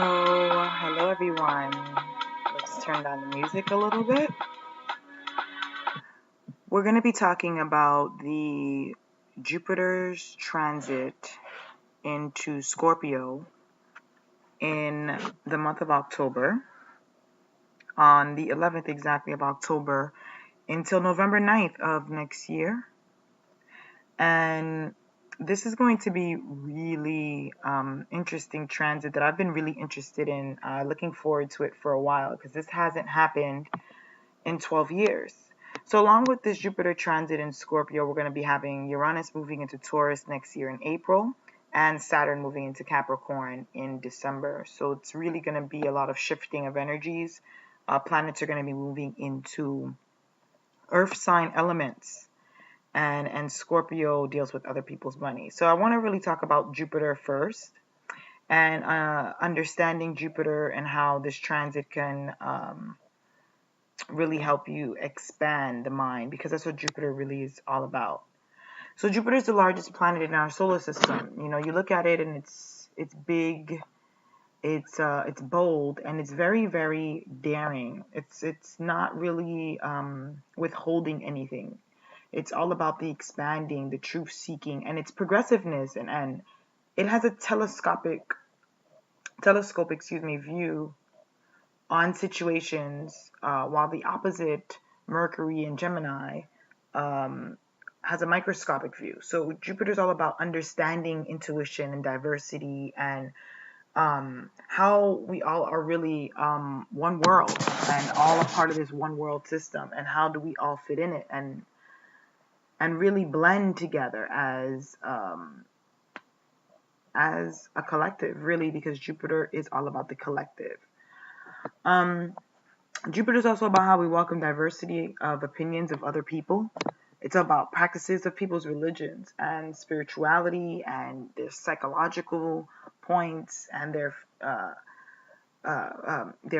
Hello everyone. Let's turn down the music a little bit. We're going to be talking about the Jupiter's transit into Scorpio in the month of October, on the 11th exactly of October, until November 9th of next year. And this is going to be really interesting transit that I've been really interested in, looking forward to it for a while, because this hasn't happened in 12 years. So along with this Jupiter transit in Scorpio, we're going to be having Uranus moving into Taurus next year in April, and Saturn moving into Capricorn in December. So it's really going to be a lot of shifting of energies. Planets are going to be moving into Earth sign elements, and Scorpio deals with other people's money. So I want to really talk about Jupiter first, and understanding Jupiter and how this transit can really help you expand the mind, because that's what Jupiter really is all about. So Jupiter is the largest planet in our solar system. You know, you look at it and it's big, it's bold, and it's very, very daring. It's not really withholding anything. It's all about the expanding, the truth seeking, and its progressiveness, and it has a telescopic view on situations, while the opposite, Mercury and Gemini, has a microscopic view. So Jupiter's all about understanding intuition and diversity, and how we all are really one world, and all a part of this one world system, and how do we all fit in it, and really blend together as a collective, really, because Jupiter is all about the collective. Jupiter is also about how we welcome diversity of opinions of other people. It's about practices of people's religions and spirituality, and their psychological points, and their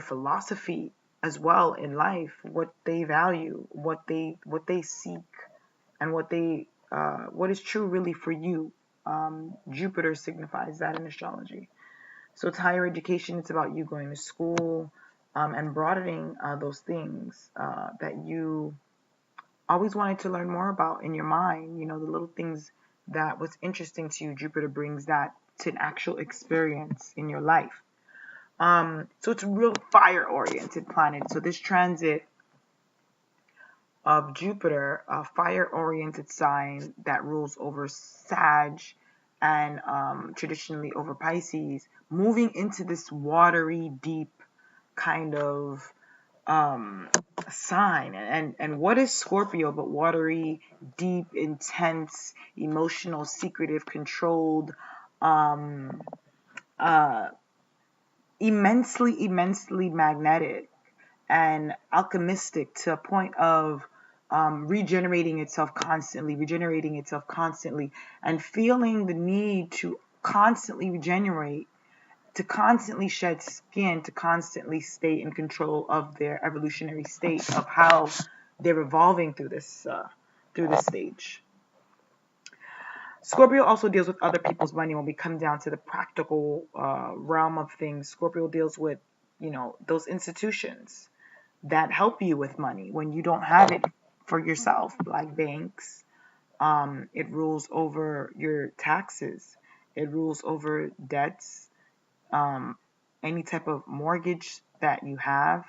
philosophy as well in life, what they value, what they seek, and what is true really for you. Jupiter signifies that in astrology. So it's higher education. It's about you going to school, and broadening those things that you always wanted to learn more about in your mind. You know, the little things that was interesting to you, Jupiter brings that to an actual experience in your life. So it's a real fire-oriented planet. So this transit of Jupiter, a fire-oriented sign that rules over Sag, and traditionally over Pisces, moving into this watery, deep kind of sign. And what is Scorpio but watery, deep, intense, emotional, secretive, controlled, immensely magnetic, and alchemistic, to a point of regenerating itself constantly, and feeling the need to constantly regenerate, to constantly shed skin, to constantly stay in control of their evolutionary state of how they're evolving through this stage. Scorpio also deals with other people's money. When we come down to the practical realm of things, Scorpio deals with, those institutions that help you with money when you don't have it for yourself, like banks. It rules over your taxes. It rules over debts, any type of mortgage that you have,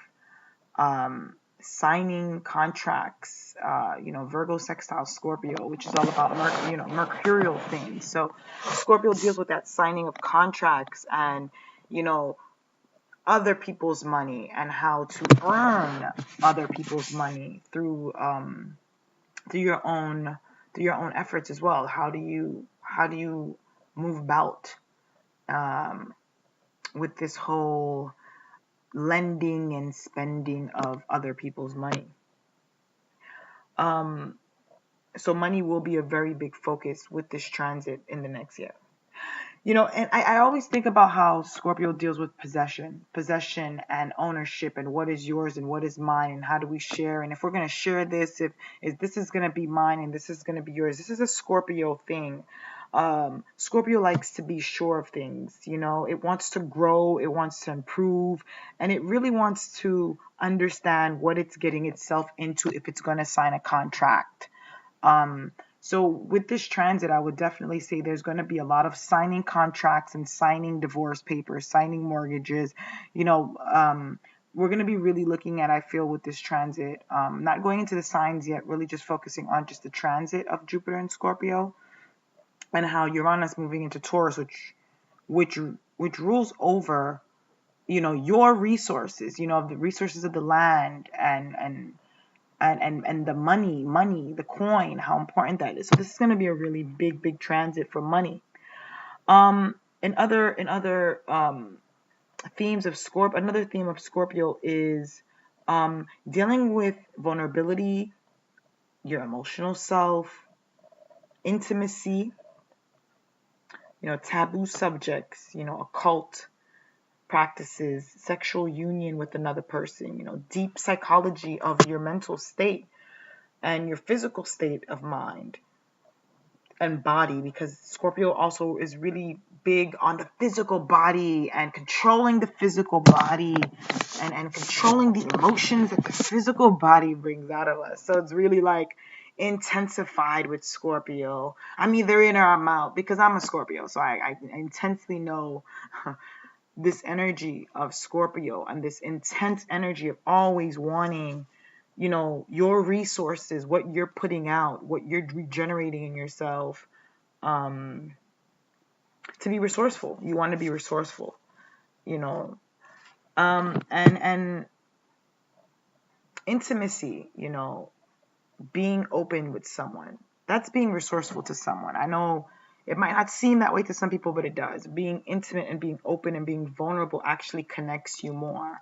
signing contracts, Virgo sextile Scorpio, which is all about mercurial things. So Scorpio deals with that signing of contracts, and other people's money, and how to earn other people's money through your own efforts as well. How do you move about with this whole lending and spending of other people's money? So money will be a very big focus with this transit in the next year. And I always think about how Scorpio deals with possession and ownership, and what is yours and what is mine, and how do we share, and if we're going to share this, if this is going to be mine and this is going to be yours. This is a Scorpio thing. Scorpio likes to be sure of things, it wants to grow, it wants to improve, and it really wants to understand what it's getting itself into if it's going to sign a contract. Um, so with this transit, I would definitely say there's going to be a lot of signing contracts and signing divorce papers, signing mortgages. We're going to be really looking at, I feel, with this transit, not going into the signs yet, really just focusing on just the transit of Jupiter and Scorpio, and how Uranus moving into Taurus, which rules over, your resources, the resources of the land, and the money, the coin, how important that is. So this is going to be a really big transit for money. In other themes of Scorpio, another theme of Scorpio is dealing with vulnerability, your emotional self, intimacy, taboo subjects, occult practices, sexual union with another person, deep psychology of your mental state and your physical state of mind and body, because Scorpio also is really big on the physical body and controlling the physical body and controlling the emotions that the physical body brings out of us. So it's really like intensified with Scorpio. I'm either in or I'm out because I'm a Scorpio. So I intensely know this energy of Scorpio and this intense energy of always wanting, your resources, what you're putting out, what you're regenerating in yourself, to be resourceful. You want to be resourceful, and intimacy, being open with someone. That's being resourceful to someone. I know it might not seem that way to some people, but it does. Being intimate and being open and being vulnerable actually connects you more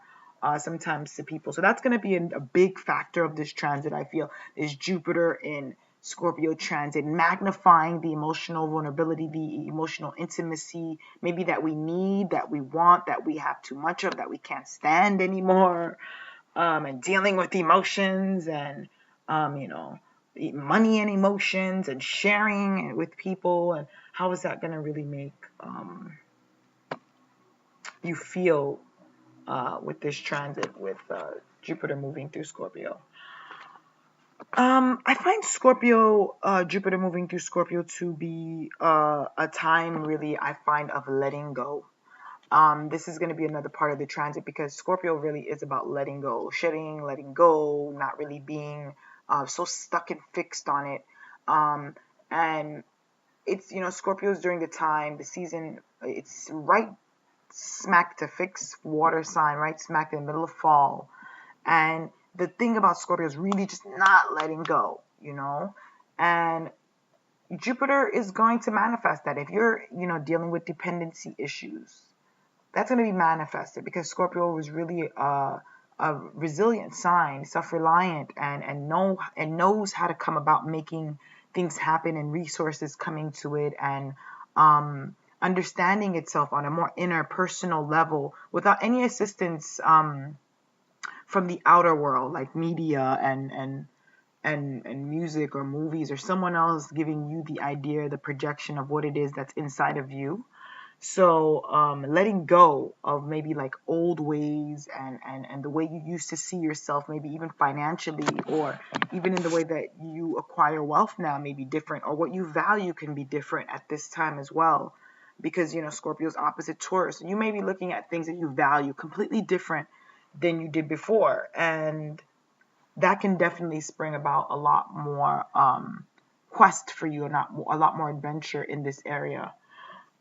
sometimes to people. So that's going to be a big factor of this transit, I feel, is Jupiter in Scorpio transit, magnifying the emotional vulnerability, the emotional intimacy, maybe that we need, that we want, that we have too much of, that we can't stand anymore, and dealing with emotions and, money and emotions and sharing with people. And how is that going to really make you feel with this transit with Jupiter moving through Scorpio? I find Jupiter moving through Scorpio to be a time really, I find, of letting go. This is going to be another part of the transit because Scorpio really is about letting go, shedding, letting go, not really being so stuck and fixed on it. And it's, Scorpio's during the season, it's right smack to fix water sign, right smack in the middle of fall. And the thing about Scorpio is really just not letting go, and Jupiter is going to manifest that. If you're, dealing with dependency issues, that's going to be manifested because Scorpio was really a resilient sign, self-reliant, and knows how to come about making things happen and resources coming to it, and understanding itself on a more inner personal level without any assistance from the outer world, like media and music or movies or someone else giving you the idea, the projection of what it is that's inside of you. So letting go of maybe like old ways and the way you used to see yourself, maybe even financially, or even in the way that you acquire wealth now may be different, or what you value can be different at this time as well. Because, Scorpio's opposite Taurus. You may be looking at things that you value completely different than you did before. And that can definitely spring about a lot more quest for you, and a lot more adventure in this area.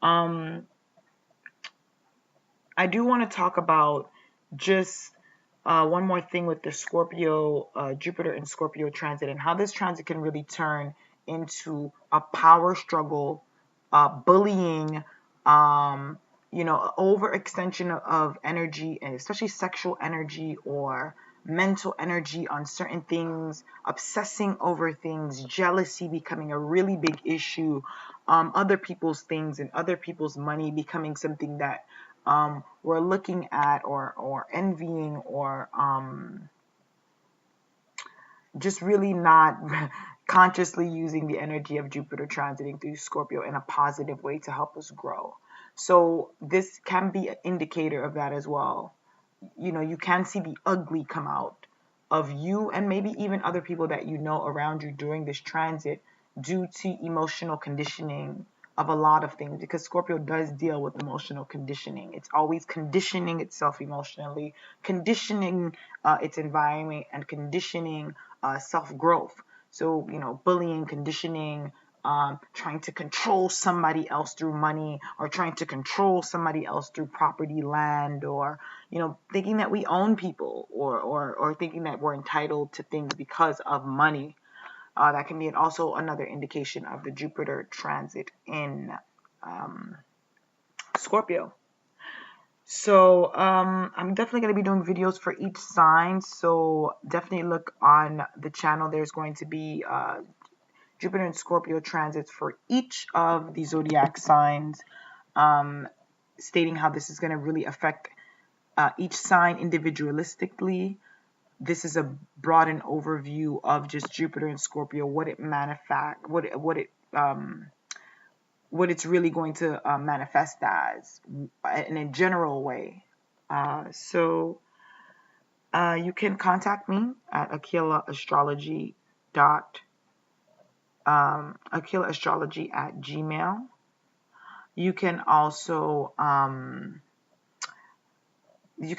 I do want to talk about just one more thing with the Jupiter and Scorpio transit, and how this transit can really turn into a power struggle, bullying, overextension of energy, and especially sexual energy or mental energy on certain things, obsessing over things, jealousy becoming a really big issue, other people's things and other people's money becoming something that we're looking at or envying, or just really not consciously using the energy of Jupiter transiting through Scorpio in a positive way to help us grow. So this can be an indicator of that as well. You know, you can see the ugly come out of you and maybe even other people that you know around you during this transit due to emotional conditioning of a lot of things, because Scorpio does deal with emotional conditioning. It's always conditioning itself emotionally, conditioning its environment, and conditioning self growth. So, you know, bullying, conditioning, trying to control somebody else through money, or trying to control somebody else through property, land, or, you know, thinking that we own people, or thinking that we're entitled to things because of money. That can be also another indication of the Jupiter transit in Scorpio. So I'm definitely going to be doing videos for each sign. So definitely look on the channel. There's going to be Jupiter and Scorpio transits for each of the zodiac signs, stating how this is going to really affect each sign individualistically. This is a broad and overview of just Jupiter and Scorpio, what it what it's really going to manifest as in a general way. So you can contact me at aquilaastrology@gmail. You can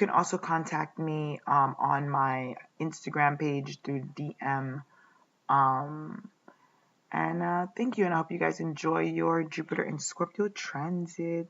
also contact me on my Instagram page through DM. And thank you, and I hope you guys enjoy your Jupiter and Scorpio transit.